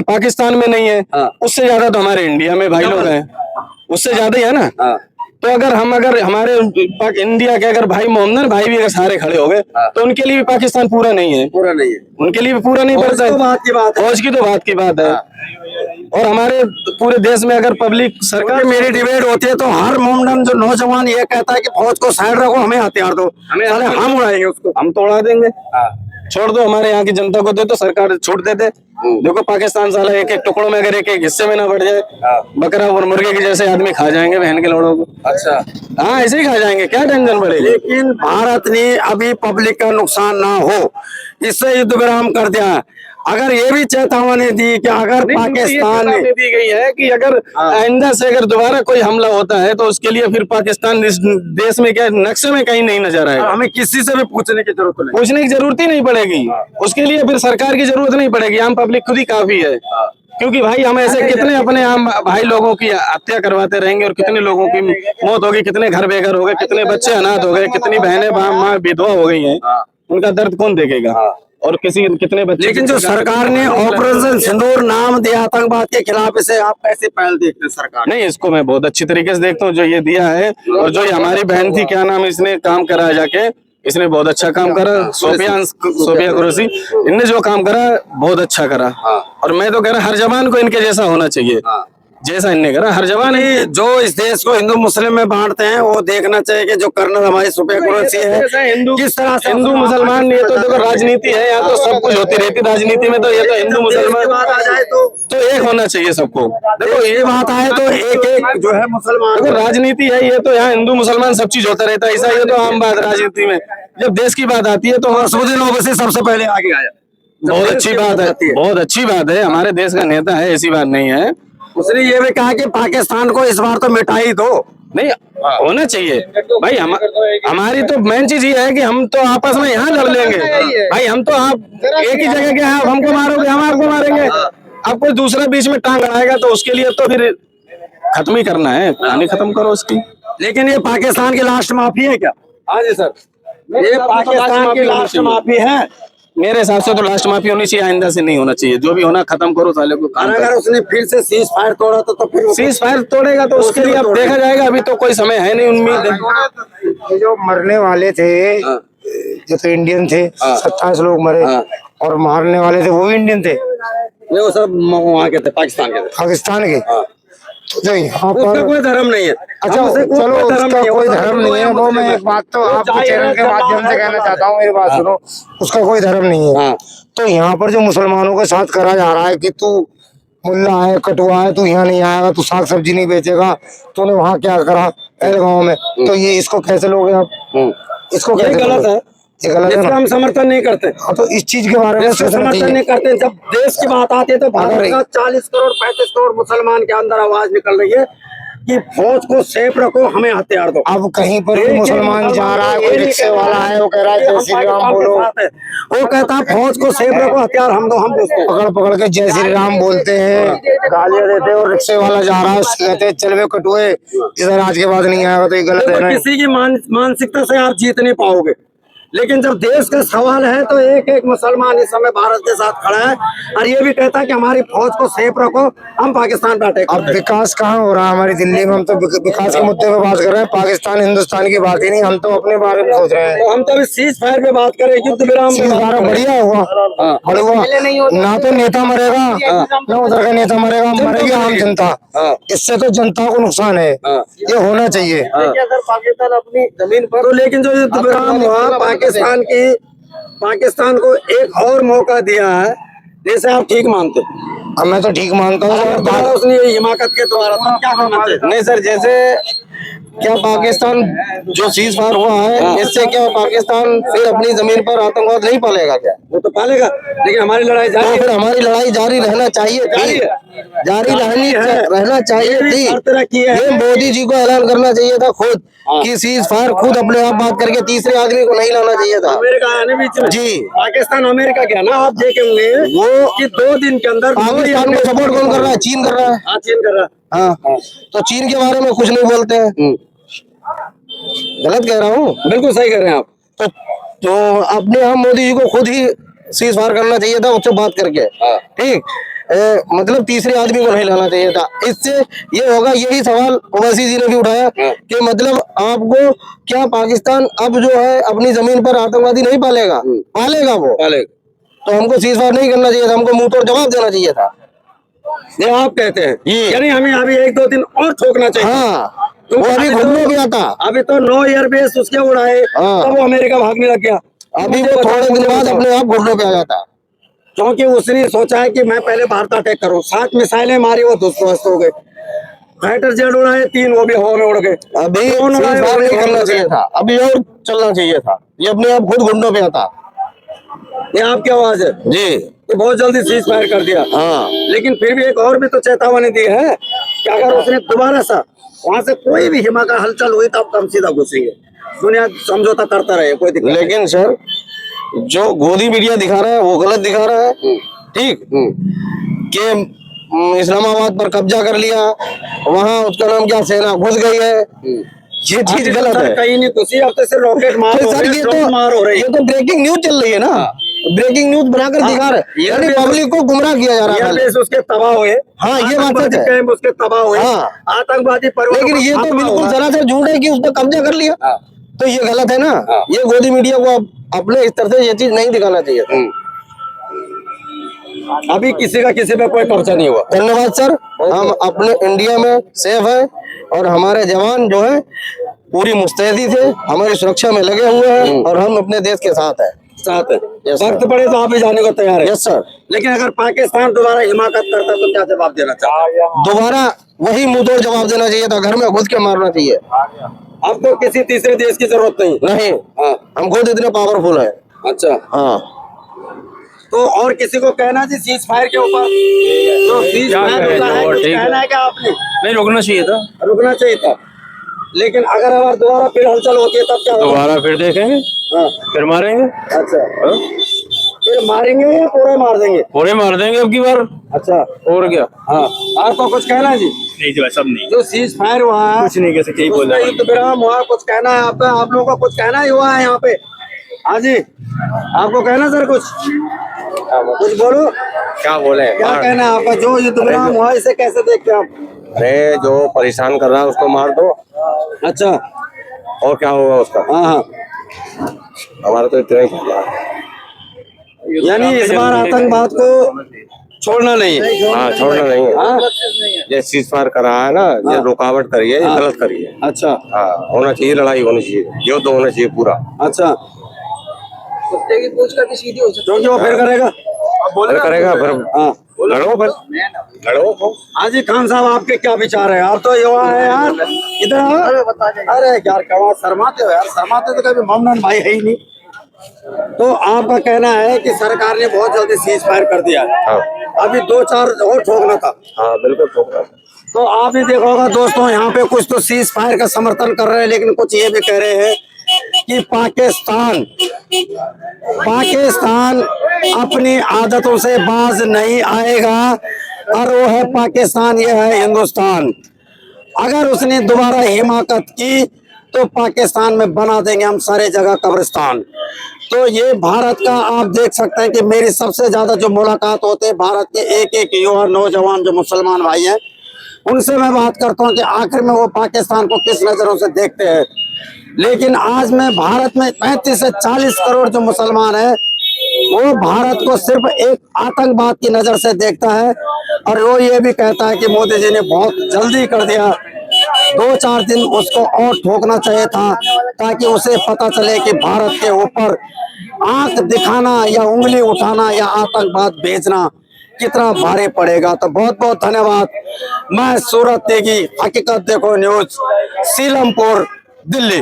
पाकिस्तान में नहीं है, उससे ज्यादा तो हमारे इंडिया में भाई लोग हैं, उससे ज्यादा ही है ना। तो अगर हमारे इंडिया के अगर भाई मोहम्मद भाई भी अगर सारे खड़े हो गए तो उनके लिए भी पाकिस्तान पूरा नहीं है, उनके लिए भी पूरा नहीं पड़ता है। फौज की तो बात की बात है। और हमारे पूरे देश में अगर पब्लिक सरकार मेरी डिबेट होती है तो हर मोमडन जो नौजवान ये कहता है कि फौज को साइड रखो, हमें हथियार दो, हम उड़ाएंगे उसको, हम तो उड़ा देंगे। छोड़ दो, हमारे यहाँ की जनता को दे दो, सरकार छूट दे दे। देखो पाकिस्तान साला एक एक टुकड़ों में अगर एक एक हिस्से में ना बढ़ जाए, बकरा और मुर्गे के जैसे आदमी खा जाएंगे बहन के लोड़ों को। अच्छा, हाँ ऐसे ही खा जाएंगे, क्या टेंशन पड़ेगी। लेकिन भारत ने अभी पब्लिक का नुकसान ना हो इससे युद्ध विराम कर दिया। अगर ये भी चेतावनी दी कि अगर पाकिस्तान ने दी गई है कि अगर आइंदा से अगर दोबारा कोई हमला होता है तो उसके लिए फिर पाकिस्तान इस देश में क्या नक्शे में कहीं नहीं नजर आएगा। हमें किसी से भी पूछने की जरूरत नहीं, पूछने की जरूरत ही नहीं पड़ेगी, उसके लिए फिर सरकार की जरूरत नहीं पड़ेगी, आम पब्लिक खुद ही काफी है। क्योंकि भाई हम ऐसे कितने अपने आम भाई लोगों की हत्या करवाते रहेंगे और कितने लोगों की मौत होगी, कितने घर बेघर हो गए, कितने बच्चे अनाथ हो गए, कितनी बहनें माँ विधवा हो गई हैं, उनका दर्द कौन देखेगा। और कितने बच्चे। लेकिन जो सरकार ने ऑपरेशन सिंदूर नाम दिया आतंकवाद के खिलाफ, इसे आप कैसे पहल देखते हैं सरकार? नहीं, इसको मैं बहुत अच्छी तरीके से देखता हूँ जो ये दिया है। और जो ये हमारी बहन थी, क्या नाम, इसने काम करा जाके, इसने बहुत अच्छा काम करा, सोफिया कुरैशी, इनने जो काम करा बहुत अच्छा करा। और मैं तो कह रहा हर जवान को इनके जैसा होना चाहिए, जैसा इनने करा हर जवान। जो इस देश को हिंदू मुस्लिम में बांटते हैं वो देखना चाहिए कि जो कर्नल हमारी सोफिया कुरैशी है किस तरह से हिंदू मुसलमान, ये तो देखो राजनीति है, यहाँ तो सब कुछ होती रहती राजनीति में, तो ये तो हिंदू मुसलमान आ जाए तो एक होना चाहिए सबको। देखो ये बात आए तो एक एक जो है मुसलमान, देखो राजनीति है ये तो, यहाँ हिंदू मुसलमान सब चीज होता रहता है, ऐसा ये तो आम बात राजनीति में। जब देश की बात आती है तो मसूद ओवैसी सबसे पहले आगे आया, बहुत अच्छी बात है, बहुत अच्छी बात है, हमारे देश का नेता है, ऐसी बात नहीं है। उसने ये भी कहा कि पाकिस्तान को इस बार तो मिटा ही दो। नहीं होना चाहिए भाई, हमारी तो मेन चीज ये है कि हम तो आपस में यहाँ लड़ लेंगे भाई, हम तो आप एक ही जगह के हैं, हमको मारोगे हम आपको मारेंगे, अब कोई दूसरा बीच में टांग अड़ाएगा तो उसके लिए तो फिर खत्म ही करना है, कहानी खत्म करो उसकी। लेकिन ये पाकिस्तान की लास्ट माफी है क्या? हाँ जी सर, ये पाकिस्तान की लास्ट माफी है मेरे हिसाब से तो लास्ट माफी होनी चाहिए, आइंदा से नहीं होना चाहिए, जो भी होना खत्म करो साले को। अगर उसने फिर से सीज फायर तोड़ा तो फिर सीज फायर तोड़ेगा तो उसके लिए अब देखा जाएगा, अभी तो कोई समय है नहीं, उम्मीद है। जो मरने वाले थे जो तो इंडियन थे, 27 लोग मरे, और मारने वाले थे वो भी इंडियन थे, वो सब वहाँ के थे, पाकिस्तान के थे, पाकिस्तान के। तो यहाँ उसका पर कोई धर्म नहीं है। अच्छा चलो, उसका कोई धर्म नहीं है, वो मैं एक बात तो आपके चैनल के माध्यम से कहना चाहता हूँ, मेरी बात सुनो, उसका कोई धर्म नहीं है। तो यहाँ पर जो मुसलमानों के साथ करा जा रहा है कि तू मुल्ला है, कटुआ है, तू यहाँ नहीं आएगा, तू साग सब्जी नहीं बेचेगा, तूने वहाँ क्या करा पहलगांव में, तो ये इसको कैसे लोगे आप? इसको कैसे गलत है, ये गलत है, हम समर्थन नहीं करते। तो इस चीज के बारे में समर्थन नहीं करते। जब देश की बात आती है तो भारत का 40 करोड़ 35 करोड़ मुसलमान के अंदर आवाज निकल रही है कि फौज को सेफ रखो, हमें हथियार दो। अब कहीं पर भी मुसलमान जा रहा है, कोई रिक्शे वाला है, वो कह रहा है जय श्री राम बोलो, वो कहता है फौज को सेफ रखो, हथियार हम दो, हम पकड़ पकड़ के जय श्री राम बोलते हैं, गालियां देते हैं, और रिक्शे वाला जा रहा है कहते हैं चल वे कटुए, इधर आज के बाद नहीं आएगा, तो ये गलत है ना। किसी की मानसिकता से आप जीत नहीं पाओगे, लेकिन जब देश का सवाल है तो एक एक मुसलमान इस समय भारत के साथ खड़ा है और ये भी कहता है कि हमारी फौज को सेफ रखो, हम पाकिस्तान पे अटैक। अब विकास कहाँ हो रहा है हमारी दिल्ली में? हम तो विकास के मुद्दे पे बात कर रहे हैं, पाकिस्तान हिंदुस्तान की बात ही नहीं, हम तो अपने बारे में सोच रहे हैं। तो हम तो अभी सीज फायर पे बात करें, युद्ध विराम बढ़िया हुआ, बढ़िया, ना तो नेता मरेगा ना उधर का नेता मरेगा, मरेगी आम जनता, इससे तो जनता को नुकसान है, ये होना चाहिए। पाकिस्तान अपनी जमीन पर तो, लेकिन जो युद्ध विराम हुआ पाकिस्तान को एक और मौका दिया है, जैसे आप ठीक मानते? अब मैं तो ठीक मानता हूँ, उसने हिमाकत के द्वारा क्या करना चाहिए? नहीं सर, जैसे क्या पाकिस्तान जो सीज फायर हुआ है, इससे क्या पाकिस्तान फिर अपनी जमीन पर आतंकवाद नहीं पालेगा क्या? वो तो पालेगा, लेकिन हमारी लड़ाई जारी है। फिर हमारी लड़ाई जारी रहना चाहिए थी, जारी रहना चाहिए थी। ये मोदी जी को ऐलान करना चाहिए था खुद कि सीज फायर, खुद अपने आप बात करके तीसरे आदमी को नहीं लाना चाहिए था। अमेरिका आने बीच में जी, पाकिस्तान अमेरिका क्या ना, आप देखेंगे वो कि 2 दिन के अंदर पाकिस्तान को सपोर्ट कौन कर रहा है? चीन कर रहा है। हाँ, चीन कर रहा है। हाँ, तो चीन के बारे में कुछ नहीं बोलते हैं। गलत कह रहा हूँ? बिल्कुल सही कह रहे हैं आप। तो अपने हम मोदी जी को खुद ही सीज फायर करना चाहिए था, उससे बात करके। ठीक, मतलब तीसरे आदमी को नहीं लाना चाहिए था। इससे ये होगा, यही सवाल ओवैसी जी ने भी उठाया कि मतलब आपको क्या पाकिस्तान अब जो है अपनी जमीन पर आतंकवादी नहीं पालेगा, पालेगा वो तो हमको सीजफायर नहीं करना चाहिए था, हमको मुंह तोड़ जवाब देना चाहिए था। ये आप कहते हैं, ये यानी हमें अभी 1-2 दिन और ठोकना चाहिए। हाँ, वो अभी घूमने गया था, अभी तो 9 एयरबेस उसके उड़ाए, तब वो अमेरिका भागने लग गया। अभी वो थोड़े दिन बाद अपने आप घुटनों पे आ जाता, क्योंकि उसने सोचा है कि मैं पहले भारत अटैक करूं। 7 मिसाइलें मारी, वो ध्वस्त हो गए। फाइटर जेट उड़ाए 3, वो भी हवा में उड़ गए। अभी ड्रोन उड़ाए, सीजफायर नहीं वो भी करना हवा में चाहिए उड़ था, अभी और चलना चाहिए था, ये अपने आप खुद घुटनों पे आता। गए। ये आपकी आवाज है जी कि बहुत जल्दी सीज फायर कर दिया। हाँ, लेकिन फिर भी एक और भी तो चेतावनी दी है कि अगर उसने दोबारा सा वहां से कोई भी हिमा का हलचल हुई तो हम सीधा घुसेंगे। दुनिया समझौता करता रहे, कोई दिक्कत नहीं। लेकिन सर जो गोदी मीडिया दिखा रहा है वो गलत दिखा रहा है, ठीक कि इस्लामाबाद पर कब्जा कर लिया, वहां उसका नाम क्या सेना घुस गई है, ये चीज गलत है। कहीं नहीं घुसी, अब तो सिर्फ रॉकेट मार तो हो सर रहे हैं, ये ड्रोन मार हो रही ये है। तो ब्रेकिंग न्यूज चल रही है ना, ब्रेकिंग न्यूज बनाकर दिखा रहे हैं, यानी पब्लिक को गुमराह किया जा रहा है। एयरबेस उसके तबाह हुए, हाँ, ये बात आतंकवादी सच है। कैंप उसके तबाह हुए, हाँ। आतंकवादी परिवारों लेकिन को ये तो खात्मा बिल्कुल हुआ। सरासर झूठ है कि उसने कब्जा कर लिया, हाँ। तो ये गलत है ना। हाँ। ये गोदी मीडिया को अपने इस तरह से ये चीज नहीं दिखाना चाहिए था। अभी किसी का किसी पे कोई कब्जा नहीं हुआ। धन्यवाद सर, हम अपने इंडिया में सेफ है और हमारे जवान जो है पूरी मुस्तैदी से हमारी सुरक्षा में लगे हुए हैं और हम अपने देश के साथ हैं। साथ है, Yes, sir. वक्त पड़े तो आप भी जाने को तैयार है। यस सर, लेकिन अगर पाकिस्तान दोबारा हिमाकत करता तो क्या जवाब देना चाहता? दोबारा वही मुंहतोड़ जवाब देना चाहिए था, घर में घुस के मारना चाहिए। अब तो किसी तीसरे देश की जरूरत नहीं। नहीं, हाँ। हम खुद इतने पावरफुल है। अच्छा, हाँ, तो और किसी को कहना जी सीज फायर के ऊपर, जो सीज फायर होता है, कुछ कहना है क्या आपने? नहीं, रुकना चाहिए था, रुकना चाहिए था। लेकिन अगर दोबारा फिर हलचल होती है तब क्या होगा? दोबारा फिर देखेंगे, हाँ, फिर मारेंगे, अच्छा, फिर मारेंगे या पूरे मार देंगे? पूरे मार देंगे अब की बार। अच्छा, और क्या? हाँ, आपको कुछ कहना है जी? नहीं जी भाई, सब नहीं, जो सीज फायर हुआ है, कुछ नहीं कह सकते, यही बोल उसमें रहा युद्ध विराम हुआ, कुछ कहना है आपका? आप लोगों को कुछ कहना ही हुआ है यहाँ पे? हाँ जी, आपको कहना सर कुछ बोलो। क्या बोले? क्या कहना है आपका? जो युद्ध विराम हुआ इसे कैसे देखते हैं आप? अरे जो परेशान कर रहा है उसको मार दो, अच्छा, और क्या होगा उसका? हाँ हाँ, हमारा तो इतना ही कहना है। यानी इस बार आतंकवाद को छोड़ना नहीं है। हाँ, छोड़ना नहीं है। हाँ, ये सीज फायर कर रहा है ना, ये रुकावट करिए, ये गलत करिए। अच्छा हाँ, होना चाहिए, लड़ाई होनी चाहिए, युद्ध होना चाहिए पूरा। अच्छा, क्योंकि वो फिर करेगा। अरे करेगा फिर, हाँ, लड़ो फिर, लड़ो। हाँ जी, खान साहब आपके क्या विचार है? आप तो युवा है यार, इधर आओ। अरे यार क्या शर्माते हो यार, शर्माते तो कभी मोहम्मद भाई है ही नहीं। तो आपका कहना है कि सरकार ने बहुत जल्दी सीज फायर कर दिया है, हाँ अभी 2-4 और ठोकना था। हाँ, बिल्कुल ठोक रहा है। तो आप भी देखा होगा दोस्तों, यहाँ पे कुछ तो सीज फायर का समर्थन कर रहे हैं, लेकिन कुछ ये भी कह रहे हैं कि पाकिस्तान अपनी आदतों से बाज नहीं आएगा, और वो है पाकिस्तान, ये है हिंदुस्तान। अगर उसने दोबारा हिमाकत की तो पाकिस्तान में बना देंगे हम सारे जगह कब्रिस्तान। तो ये भारत का आप देख सकते हैं कि मेरी सबसे ज्यादा जो मुलाकात होते हैं भारत के एक युवा नौजवान जो मुसलमान भाई हैं, उनसे मैं बात करता हूं कि आखिर में वो पाकिस्तान को किस नजरों से देखते हैं। लेकिन आज मैं भारत में 35 से 40 करोड़ जो मुसलमान है, वो भारत को सिर्फ एक आतंकवाद की नजर से देखता है, और वो ये भी कहता है कि मोदी जी ने बहुत जल्दी कर दिया, 2-4 दिन उसको और ठोकना चाहिए था, ताकि उसे पता चले कि भारत के ऊपर आंख दिखाना या उंगली उठाना या आतंकवाद भेजना कितना भारी पड़ेगा। तो बहुत बहुत धन्यवाद। मैं सूरत नेगी, हकीकत देखो न्यूज, सीलमपुर, दिल्ली।